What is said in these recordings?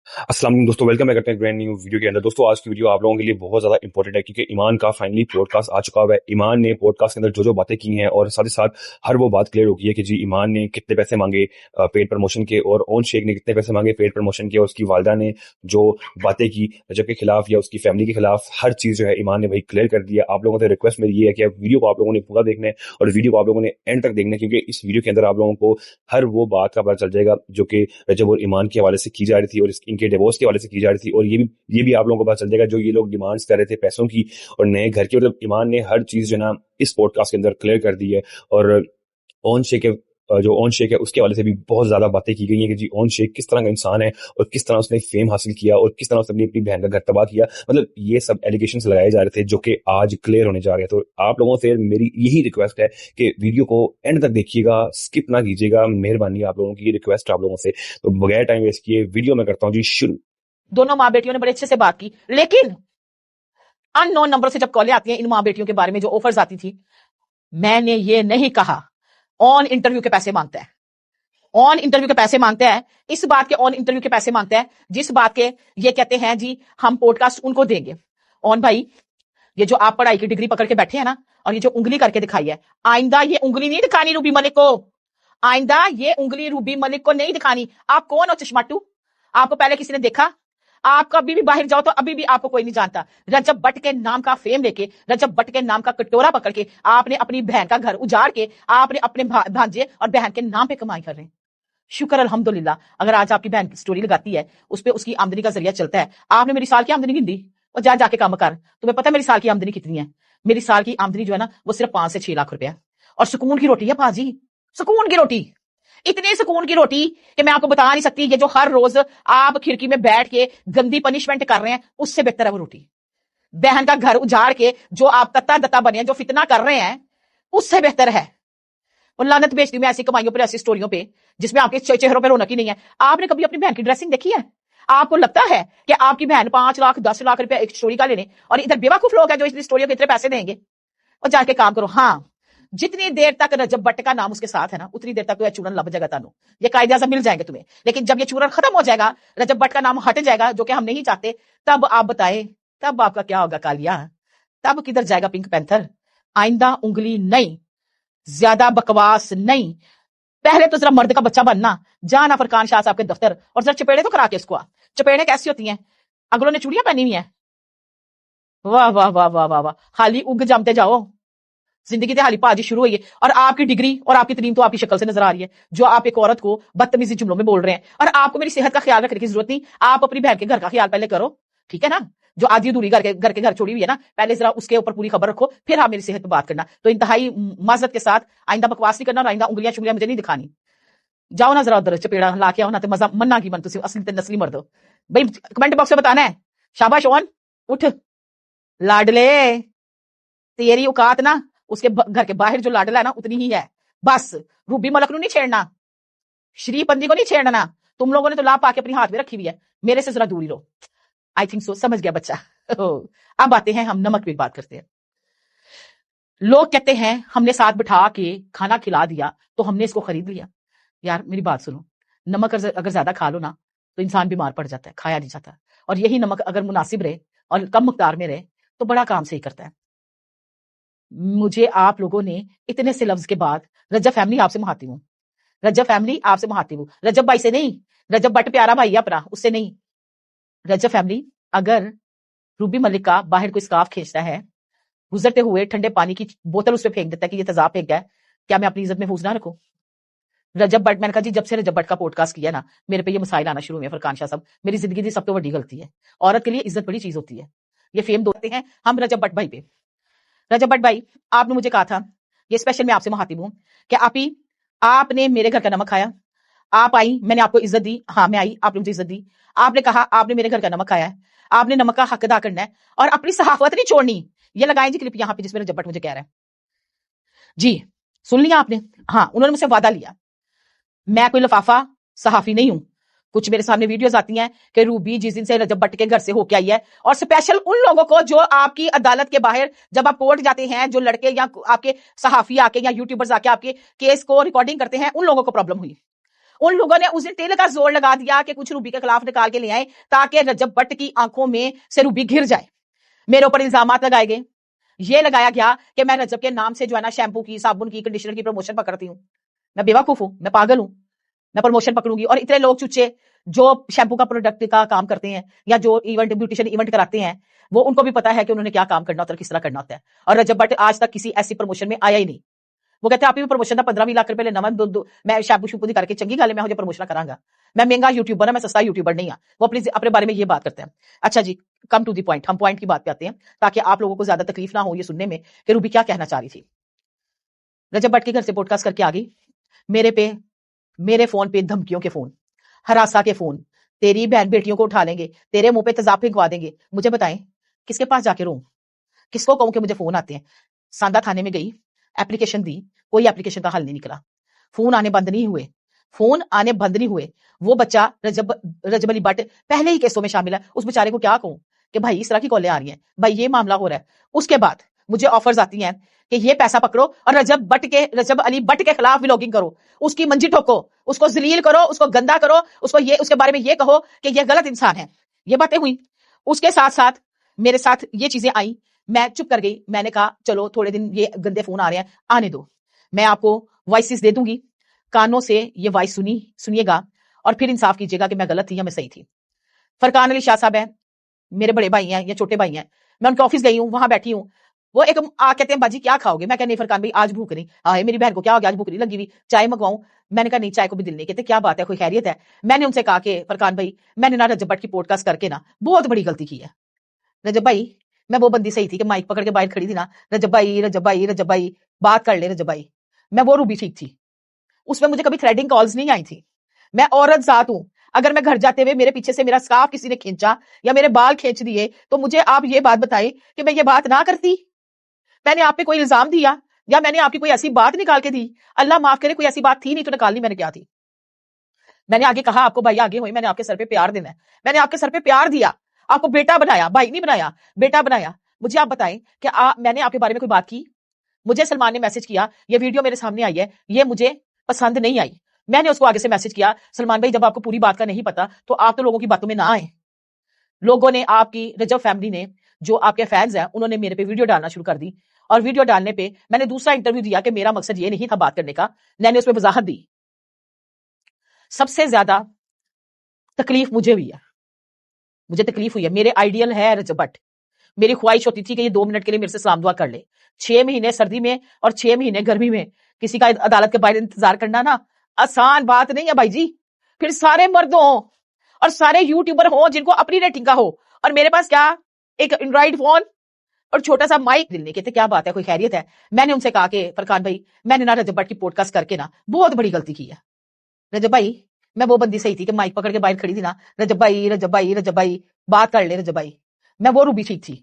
अस्सलाम वालेकुम दोस्तों, वेलकम बैक करते हैं ग्रैंड न्यू वीडियो के अंदर। दोस्तों आज की वीडियो आप लोगों के लिए बहुत ज्यादा इंपॉर्टेंट है क्योंकि ईमान का फाइनली पॉडकास्ट आ चुका हुआ है। ईमान ने पॉडकास्ट के अंदर जो जो बातें की हैं और साथ ही साथ हर वो बात क्लियर हो गई है कि जी ईमान ने कितने पैसे मांगे पेड प्रमोशन के, और ओन शेख ने कितने पैसे मांगे पेड प्रमोशन के, और उसकी वालदा ने जो बातें की रजब के खिलाफ या उसकी फैमिली के खिलाफ, हर चीज जो है ईमान ने भाई क्लियर कर दिया। आप लोगों से रिक्वेस्ट मेरी ये है कि आप वीडियो को आप लोगों ने पूरा देखना है और वीडियो को आप लोगों ने एंड तक देखना है, क्योंकि इस वीडियो के अंदर आप लोगों को हर वो बात का पता चल जाएगा जो कि रजब और ईमान के हवाले से की जा रही थी और इनके डिवोर्स के हवाले से की जा रही थी। और ये भी आप लोगों को पता चल जाएगा जो ये लोग डिमांड्स कर रहे थे पैसों की और नए घर की, मतलब ईमान ने हर चीज जो ना इस पॉडकास्ट के अंदर क्लियर कर दी है। और ओन शेख जो ओन शेख है उसके हवाले से भी बहुत ज्यादा बातें की गई हैं कि जी ओन शेख किस तरह का इंसान है और किस तरह उसने फेम हासिल किया और किस तरह उसने अपनी बहन का घर तबाह किया। मतलब ये सब एलिगेशंस लगाए जा रहे थे जो कि आज क्लियर होने जा रहे हैं। तो आप लोगों से मेरी यही रिक्वेस्ट है कि वीडियो को एंड तक देखिएगा, स्किप ना कीजिएगा, मेहरबानी आप लोगों की रिक्वेस्ट आप लोगों से। तो बगैर टाइम वेस्ट किए वीडियो में करता हूँ जी शुरू। दोनों माँ बेटियों ने बड़े अच्छे से बात की, लेकिन अननोन नंबर से जब कॉलें आती हैं इन माँ बेटियों के बारे में, जो ऑफर्स आती थी, मैंने ये नहीं कहा ऑन इंटरव्यू के पैसे मांगता है। ऑन इंटरव्यू के पैसे मांगता है, इस बात के ऑन इंटरव्यू के पैसे मांगता है जिस बात के ये कहते हैं जी हम पॉडकास्ट उनको देंगे। ऑन भाई, ये जो आप पढ़ाई की डिग्री पकड़ के बैठे हैं ना, और ये जो उंगली करके दिखाई है, आइंदा ये उंगली नहीं दिखानी रूबी मलिक को। आइंदा ये उंगली रूबी मलिक को नहीं दिखानी। आप कौन हो चश्माटू? आपको पहले किसी ने देखा? आप कभी भी बाहर जाओ तो अभी भी आपको कोई नहीं जानता। रजब भट्ट के नाम का फेम लेके, रजब भट्ट के नाम का कटोरा पकड़ के आपने अपनी बहन का घर उजाड़ के आपने अपने भांजे और बहन के नाम पे कमाई कर रहे हैं। शुक्र अल्हम्दुलिल्लाह, अगर आज आपकी बहन स्टोरी लगाती है, उस पर उसकी आमदनी का जरिया चलता है। आपने मेरी साल की आमदनी गिन दी और जाके काम कर। तुम्हें पता है मेरी साल की आमदनी कितनी है? मेरी साल की आमदनी जो है ना, वो सिर्फ 5 से 6 लाख रुपया, और सुकून की रोटी है पाजी, सुकून की रोटी। इतने सुकून की रोटी कि मैं आपको बता नहीं सकती। ये जो हर रोज आप खिड़की में बैठ के गंदी पनिशमेंट कर रहे हैं, उससे बेहतर है वो रोटी। बहन का घर उजाड़ के जो आप तत्ता दत्ता बने हैं, जो फितना कर रहे हैं, उससे बेहतर है। और लानत बेचती हूं मैं ऐसी कमाइयों पर, ऐसी स्टोरियों पे जिसमें आपके चेहरों पे रौनक ही नहीं है। आपने कभी अपनी बहन की ड्रेसिंग देखी है? आपको लगता है कि आपकी बहन 5 लाख 10 लाख रुपया एक स्टोरी का लेने, और इधर बेवकूफ लोग हैं जो इस स्टोरी के इतने पैसे देंगे? और जाके काम करो। हाँ, जितनी देर तक रजब भट्ट का नाम उसके साथ है ना, उतनी देर तक तो चूरन लब जाएगा तानू, ये कायदे आज़म मिल जाएंगे तुम्हें। लेकिन जब ये चूरन खत्म हो जाएगा, रजब भट्ट का नाम हट जाएगा, जो कि हम नहीं चाहते, तब आप बताएं, तब आपका क्या होगा कालिया? तब किधर जाएगा पिंक पैंथर? आइंदा उंगली नहीं, ज्यादा बकवास नहीं। पहले तो जरा मर्द का बच्चा बनना, जाना फरकान शाह साहब के दफ्तर और जरा चपेड़े तो करा के इसको। चपेड़े कैसी होती हैं? अगलों ने चूड़ियां पहनी हुई हैं। वाह वाह वाह वाह वाह वाह, हाली उग जमते जाओ, जिंदगी ते हाली पाजी शुरू हुई है। और आपकी डिग्री और आपकी तरीम तो आपकी शक्ल से नजर आ रही है, जो आप एक औरत को बदतमीजी जुमलों में बोल रहे हैं। और आपको मेरी सेहत का ख्याल रखने की जरूरत नहीं, आप अपनी बहन के घर का ख्याल पहले करो, ठीक है ना? जो आधी अधूरी घर के घर छोड़ी हुई है ना, पहले जरा उसके ऊपर पूरी खबर रखो, फिर आप मेरी सेहत पर बात करना। तो इंतहाई माजरत के साथ आइंदा बकवास नहीं करना और आइंदा उंगलियां शुंगलियां मुझे नहीं दिखानी। जाओ ना जरा उधर चपेड़ा ला के आओ ना, तो मजा मन्ना की बन तुम असली ते नस्ली मर्द हो भाई। कमेंट बॉक्स में बताना है। शाबाश ओन, उठ लाडले, तेरी औकात ना उसके घर के बाहर जो लाडला है ना, उतनी ही है बस। रूबी मलक नहीं छेड़ना, श्री पंदी को नहीं छेड़ना। तुम लोगों ने तो लाभ पाके अपनी हाथ में रखी हुई है, मेरे से जरा दूरी लो। आई थिंक सो, समझ गया बच्चा। अब आते हैं हम नमक पे बात करते हैं। लोग कहते हैं हमने साथ बिठा के खाना खिला दिया तो हमने इसको खरीद लिया। यार मेरी बात सुनो, नमक अगर ज्यादा खा लो ना तो इंसान बीमार पड़ जाता है, खाया नहीं जाता। और यही नमक अगर मुनासिब रहे और कम मुकदार में रहे तो बड़ा काम सही करता है। मुझे आप लोगों ने इतने से लफ्ज के बाद, रजब फैमिली आपसे मुहातिब हूं, रजब फैमिली आपसे मुहातिब हूं, रजब भाई से नहीं, रजब भट्ट प्यारा भाई अपना, उससे नहीं। रजब फैमिली, अगर रूबी मलिक का बाहर कोई स्कार्फ खींचता है, गुजरते हुए ठंडे पानी की बोतल उस पर फेंक देता है कि ये तेजाब फेंक गया, क्या मैं अपनी इज्जत महफूज ना रखूं? रजब भट्ट, मैंने कहा जी जब से रजब भट्ट का पॉडकास्ट किया ना, मेरे पे ये मसाइल आना शुरू हुए हैं। फरकान शाह साहब, मेरी जिंदगी की सब तो बड़ी गलती है। औरत के लिए इज्जत बड़ी चीज होती है। ये फेम दोते हैं हम रजब भट्ट भाई पे। रजब भट्ट भाई, आपने मुझे कहा था, ये स्पेशल मैं आपसे मुहातिब हूं, कि आपने मेरे घर का नमक खाया, आप आई, मैंने आपको इज्जत दी। हाँ मैं आई, आपने मुझे इज्जत दी। आपने कहा आपने मेरे घर का नमक खाया है, आपने नमक का हक अदा करना है और अपनी सहाफत नहीं छोड़नी। ये लगाएं जी क्लिप यहाँ पे जिसमें रजब भट्ट मुझे कह रहा है। जी सुन लिया आपने? हाँ, उन्होंने मुझसे वादा लिया। मैं कोई लफाफा सहाफी नहीं हूं। कुछ मेरे सामने वीडियोस आती हैं कि रूबी जिस दिन से रजब भट्ट के घर से होके आई है, और स्पेशल उन लोगों को जो आपकी अदालत के बाहर जब आप कोर्ट जाते हैं, जो लड़के या आपके सहाफी आके या यूट्यूबर्स आके आपके केस को रिकॉर्डिंग करते हैं, उन लोगों को प्रॉब्लम हुई। ان لوگوں نے اس دن تیل کا زور لگا دیا کہ کچھ روبی کے خلاف نکال کے لے آئے تاکہ رجب بٹ کی آنکھوں میں سے روبی گر جائے. میرے اوپر الزامات لگائے گئے. یہ لگایا گیا کہ میں رجب کے نام سے جو ہے نا شیمپو کی, صابن کی, کنڈیشنر کی پروموشن پکڑتی ہوں. میں بیوقوف ہوں, میں پاگل ہوں, میں پروموشن پکڑوں گی. اور اتنے لوگ چچے جو شیمپو کا پروڈکٹ کا کام کرتے ہیں یا جو ایونٹ بیوٹیشن ایونٹ کراتے ہیں, وہ ان کو بھی پتا ہے کہ انہوں نے کیا کام کرنا ہوتا ہے, کس طرح کرنا ہوتا ہے. اور رجب بٹ آج تک کسی ایسی پروموشن میں آیا ہی نہیں. وہ کہتے ہیں آپ ہی پروموشن تھا 15-20 لاکھ روپے لینا, میں شیمپو شیمپو دی کر کے چنگی گل ہے, میں مجھے پروموشن کراں گا. میں مہنگا یوٹیوبر ہوں, میں سستا یوٹیوبر نہیں ہوں. وہ اپنے بارے میں یہ بات کرتے ہیں. اچھا جی, کم ٹو دی پوائنٹ, ہم پوائنٹ کی بات پہ آتے ہیں تاکہ آپ لوگوں کو زیادہ تکلیف نہ ہو یہ سننے میں کہ روبی کیا کہنا چاہ رہی تھی. رجب بٹ کے گھر سے پوڈ کاسٹ کر کے آ گئی. میرے فون پہ دھمکیوں کے فون, ہراسا کے فون, تیری بہن بیٹیوں کو اٹھا لیں گے, تیرے منہ پہ تیزاب پھینکوا دیں گے. مجھے بتائیں کس کے پاس جا کے روں, کس کو کہوں کہ مجھے فون آتے ہیں. ساندہ تھانے میں گئی, اپلیکیشن دی, کوئی اپلیکیشن کا حل نہیں نکلا. فون آنے بند نہیں ہوئے. وہ بچہ رجب علی بٹ پہلے ہی کیسوں میں شامل ہے. اس بیچارے کو کیا کہوں کہ بھائی اس طرح کی کالیں آ رہی ہیں, بھائی یہ معاملہ ہو رہا ہے. اس کے بعد مجھے آفرز آتی ہیں کہ یہ پیسہ پکڑو اور رجب علی بٹ کے خلاف ولاگنگ کرو, اس کی منجی ٹھوکو, اس کو ذلیل کرو, اس کو گندا کرو, اس کے بارے میں یہ کہو کہ یہ غلط انسان ہے. یہ باتیں ہوئی. اس کے ساتھ ساتھ میرے ساتھ یہ چیزیں آئیں. میں چپ کر گئی. میں نے کہا چلو تھوڑے دن یہ گندے فون آ رہے ہیں, آنے دو, میں آپ کو وائسز دے دوں گی, کانوں سے یہ وائس سنیے گا اور پھر انصاف کیجیے گا کہ میں غلط تھی یا میں صحیح تھی. فرقان علی شاہ صاحب ہیں, میرے بڑے بھائی ہیں یا چھوٹے بھائی ہیں. میں ان کے آفس گئی ہوں, وہاں بیٹھی ہوں. وہ ایک کہتے ہیں باجی کیا کھاؤ گے. میں کہا نہیں فرقان بھائی آج بھوک نہیں. آئے میری بہن کو کیا ہو گیا, آج بھوک نہیں لگی ہوئی, چائے منگواؤں. میں نے کہا نہیں, چائے کو بھی دل نہیں. کہتے کیا بات ہے, کوئی خیریت ہے. میں نے ان سے کہا کہ فرقان بھائی میں نے نا رجب بٹ کی پوڈ کاسٹ کر کے نا بہت بڑی غلطی کی ہے. رجب بھائی میں وہ بندی صحیح تھی کہ مائک پکڑ کے باہر کھڑی تھی نا, رجب بھائی بات کر لے رجب بھائی. میں وہ روبی ٹھیک تھی, اس میں مجھے کبھی تھریڈنگ کالز نہیں آئی تھی. میں عورت ذات ہوں. اگر میں گھر جاتے ہوئے میرے پیچھے سے میرا سکارف کسی نے کھینچا یا میرے بال کھینچ دیے تو مجھے آپ یہ بات بتائیں کہ میں یہ بات نہ کرتی. میں نے آپ پہ کوئی الزام دیا یا میں نے آپ کی کوئی ایسی بات نکال کے دی, اللہ معاف کرے کوئی ایسی بات تھی نہیں تو نکالنی میں نے کیا تھی. میں نے آگے کہا آپ کو بھائی آگے ہوئی, میں نے آپ کے سر پہ پیار دینا ہے, میں نے آپ کے سر پہ پیار دیا, آپ کو بیٹا بنایا, بھائی نہیں بنایا, بیٹا بنایا. مجھے آپ بتائیں کہ میں نے آپ کے بارے میں کوئی بات کی. مجھے سلمان نے میسج کیا, یہ ویڈیو میرے سامنے آئی ہے, یہ مجھے پسند نہیں آئی. میں نے اس کو آگے سے میسج کیا, سلمان بھائی جب آپ کو پوری بات کا نہیں پتا تو آپ تو لوگوں کی باتوں میں نہ آئے. لوگوں نے, آپ کی رجب فیملی نے, جو آپ کے فینز ہیں, انہوں نے میرے پہ ویڈیو ڈالنا شروع کر دی. اور ویڈیو ڈالنے پہ میں نے دوسرا انٹرویو دیا کہ میرا مقصد یہ نہیں تھا بات کرنے کا. میں نے اس پہ وضاحت دی. سب سے زیادہ تکلیف مجھے ہوئی ہے. میرے آئیڈیل ہے رجب بٹ. میری خواہش ہوتی تھی کہ یہ 2 منٹ کے لیے میرے سے سلام دعا کر لے. 6 مہینے سردی میں اور 6 مہینے گرمی میں کسی کا عدالت کے باہر انتظار کرنا نا آسان بات نہیں ہے بھائی جی. پھر سارے مرد ہوں اور سارے یوٹیوبر ہوں جن کو اپنی ریٹنگ کا ہو, اور میرے پاس کیا ایک اینڈرائڈ فون اور چھوٹا سا مائک. دل نہیں کہتے کیا بات ہے, کوئی خیریت ہے. میں نے ان سے کہا کہ فرقان بھائی میں نے نا رجب بٹ کی پوڈ کاسٹ کر کے نا بہت بڑی غلطی کی ہے. رجب بھائی میں وہ بندی صحیح تھی کہ مائک پکڑ کے باہر کھڑی تھی نا, رجب بھائی بات کر لے رجب بھائی. میں وہ روبی ٹھیک تھی,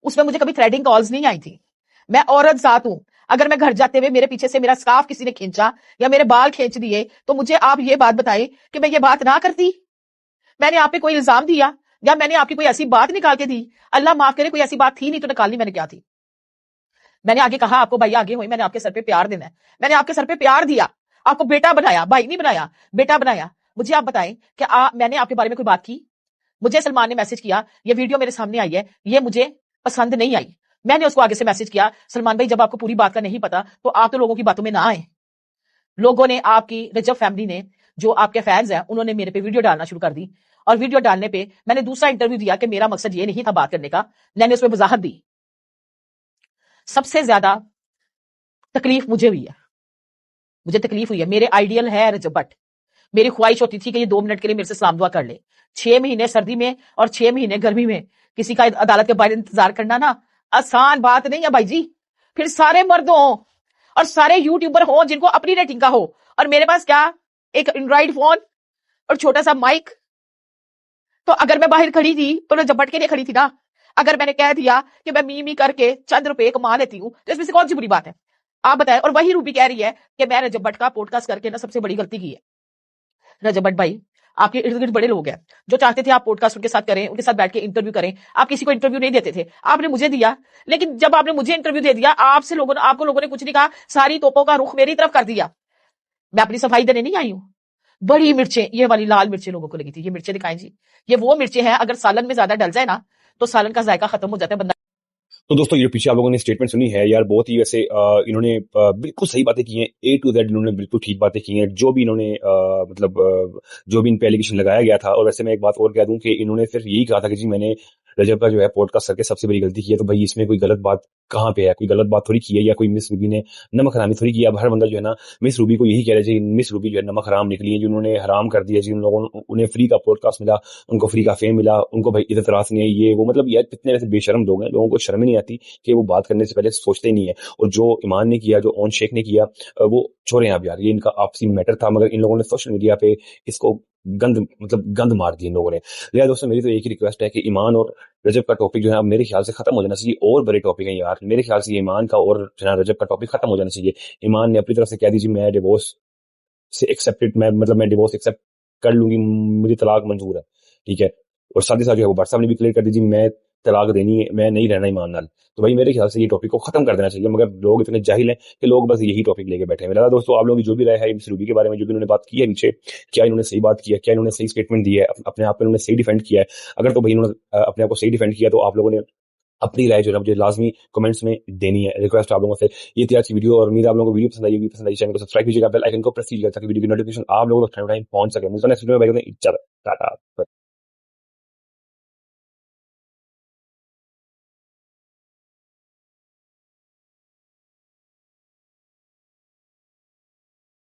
اس میں مجھے کبھی تھریڈنگ کالز نہیں آئی تھی. میں عورت ذات ہوں. اگر میں گھر جاتے ہوئے میرے پیچھے سے میرا سکارف کسی نے کھینچا یا میرے بال کھینچ دیے تو مجھے آپ یہ بات بتائیں کہ میں یہ بات نہ کرتی. میں نے آپ پہ کوئی الزام دیا یا میں نے آپ کی کوئی ایسی بات نکال کے دی, اللہ معاف کرے کوئی ایسی بات تھی نہیں تو نکالنی میں نے کیا تھی. میں نے آگے کہا آپ کو بھائی آگے ہوئی, میں نے آپ کے سر پہ پیار دینا ہے, میں نے آپ کے سر پہ پیار دیا, آپ کو بیٹا بنایا, بھائی نہیں بنایا, بیٹا بنایا. مجھے آپ بتائیں کہ میں نے آپ کے بارے میں کوئی بات کی. مجھے سلمان نے میسج کیا, یہ ویڈیو میرے سامنے آئی ہے, یہ مجھے پسند نہیں آئی. میں نے اس کو آگے سے میسج کیا, سلمان بھائی جب آپ کو پوری بات کا نہیں پتا تو آپ تو لوگوں کی باتوں میں نہ آئے. لوگوں نے, آپ کی رجب فیملی نے, جو آپ کے فینز ہیں, انہوں نے میرے پہ ویڈیو ڈالنا شروع کر دی. اور ویڈیو ڈالنے پہ میں نے دوسرا انٹرویو دیا کہ میرا مقصد یہ نہیں تھا بات کرنے کا. میں نے اس پہ وضاحت دی. سب سے زیادہ تکلیف مجھے ہوئی ہے. میرے آئیڈیل ہے رجب بٹ. میری خواہش ہوتی تھی کہ یہ 2 منٹ کے لیے میرے سے سلام دعا کر لے. 6 مہینے سردی میں اور 6 مہینے گرمی میں کسی کا عدالت کے باہر انتظار کرنا نا آسان بات نہیں ہے بھائی جی. پھر سارے مرد ہوں اور سارے یوٹیوبر ہوں جن کو اپنی ریٹنگ کا ہو, اور میرے پاس کیا ایک اینڈرائڈ فون اور چھوٹا سا مائک. تو اگر میں باہر کھڑی تھی تو رجب بٹ کے لیے کھڑی تھی نا. اگر میں نے کہہ دیا کہ میں می کر کے چند روپے کما لیتی ہوں تو اس میں سے کون سی بری بات ہے, آپ بتائیں. اور وہی روبی کہہ رہی ہے کہ میں رجب بٹ کا پوڈ کاسٹ کر کے نا سب سے بڑی غلطی کی ہے. رجب بٹ بھائی آپ کے ارد گرد بڑے لوگ ہیں جو چاہتے تھے آپ پوڈ کاسٹ ان کے ساتھ کریں, ان کے ساتھ بیٹھ کے انٹرویو کریں. آپ کسی کو انٹرویو نہیں دیتے تھے, آپ نے مجھے دیا. لیکن جب آپ نے مجھے انٹرویو دے دیا, آپ کو لوگوں نے کچھ نہیں کہا, ساری توپوں کا رخ میری طرف کر دیا. میں اپنی صفائی دینے نہیں آئی ہوں. बड़ी मिर्चें, ये वाली लाल मिर्चें लोगों को लगी थी, ये मिर्चें दिखाएं जी, ये वो मिर्चें हैं अगर सालन में ज्यादा डल जाए ना तो सालन का जायका खत्म हो जाता है, बंदा। तो दोस्तों ये पीछे आप लोगों ने स्टेटमेंट सुनी है यार, बहुत ही वैसे इन्होंने बिल्कुल सही बातें की हैं, A to Z इन्होंने बिल्कुल ठीक बातें की हैं, जो भी इन्होंने जो भी इन पे एलिगेशन लगाया गया था। और वैसे मैं एक बात और कह दूं कि इन्होंने सिर्फ यही कहा था कि जी मैंने रजब का जो है पॉडकास्ट करके सबसे बड़ी गलती की है, तो भाई इसमें कोई गलत बात कहाँ पे है, कोई गलत बात थोड़ी की है या कोई मिस रूबी ने नमक हरामी थोड़ी की है। अब हर बंदा जो है ना मिस रूबी को यही कह रहा है जी मिस रूबी जो है नमक हराम निकली है, जिन्होंने हराम कर दिया जी, उन लोगों उन्हें फ्री का पॉडकास्ट मिला, उनको फ्री का फेम मिला, उनको भाई इज्जत रास नहीं है, ये वो। मतलब यार कितने वैसे बेशरम लोग हैं, लोगों को शर्म ही नहीं आती कि वो बात करने से पहले सोचते ही नहीं है। और जो ईमान ने किया, जो ओन शेख ने किया, वो छोड़े आप यार, ये इनका आपसी मैटर था, मगर इन लोगों ने सोशल मीडिया पे इसको गंद मार दी इन लोगों ने। लिया दोस्तों मेरी तो एक ही रिक्वेस्ट है कि ईमान और रजब का टॉपिक जो है अब मेरे ख्याल से खत्म हो जाना चाहिए। और बड़े टॉपिक है यार, मेरे ख्याल से ये ईमान का और जो है ना रजब का टॉपिक खत्म हो जाना चाहिए। ईमान ने अपनी तरफ से कह दीजिए मैं डिवोर्स से एक्सेप्टेड, मैं डिवोर्स एक्सेप्ट कर लूंगी, मुझे तलाक मंजूर है, ठीक है। और साथ ही साथ जो है वो बात साहब ने भी क्लियर कर दीजिए मैं तलाक देनी है, मैं नहीं रहना ईमान नाल। तो भाई मेरे ख्याल से ये टॉपिक को खत्म कर देना चाहिए, मगर लोग इतने जाहिल हैं कि लोग बस यही टॉपिक लेके बैठे हैं। मेरा दोस्तों आप लोगों की जो भी राय है इस रूबी के बारे में, जो भी उन्होंने बात की है नीचे, क्या इन्होंने सही बात किया, क्या इन्होंने सही स्टेटमेंट दी है, अपने आप में इन्होंने सही डिफेंड किया है? अगर तो भाई इन्होंने अपने आप को सही डिफेंड किया तो आप लोगों ने अपनी राय जो है मुझे लाजमी कमेंट्स में देनी है। रिक्वेस्ट आप लोगों से ये थी आज की वीडियो, और उम्मीद है आप लोगों को वीडियो पसंद आई, पसंद आई चैनल को सब्सक्राइब कीजिएगा, बेल आइकन को प्रेस कीजिएगा ताकि वीडियो की नोटिफिकेशन आप लोगों तक टाइम पहुंच सके। मुझे नेक्स्ट वीडियो में भाई, टाटा।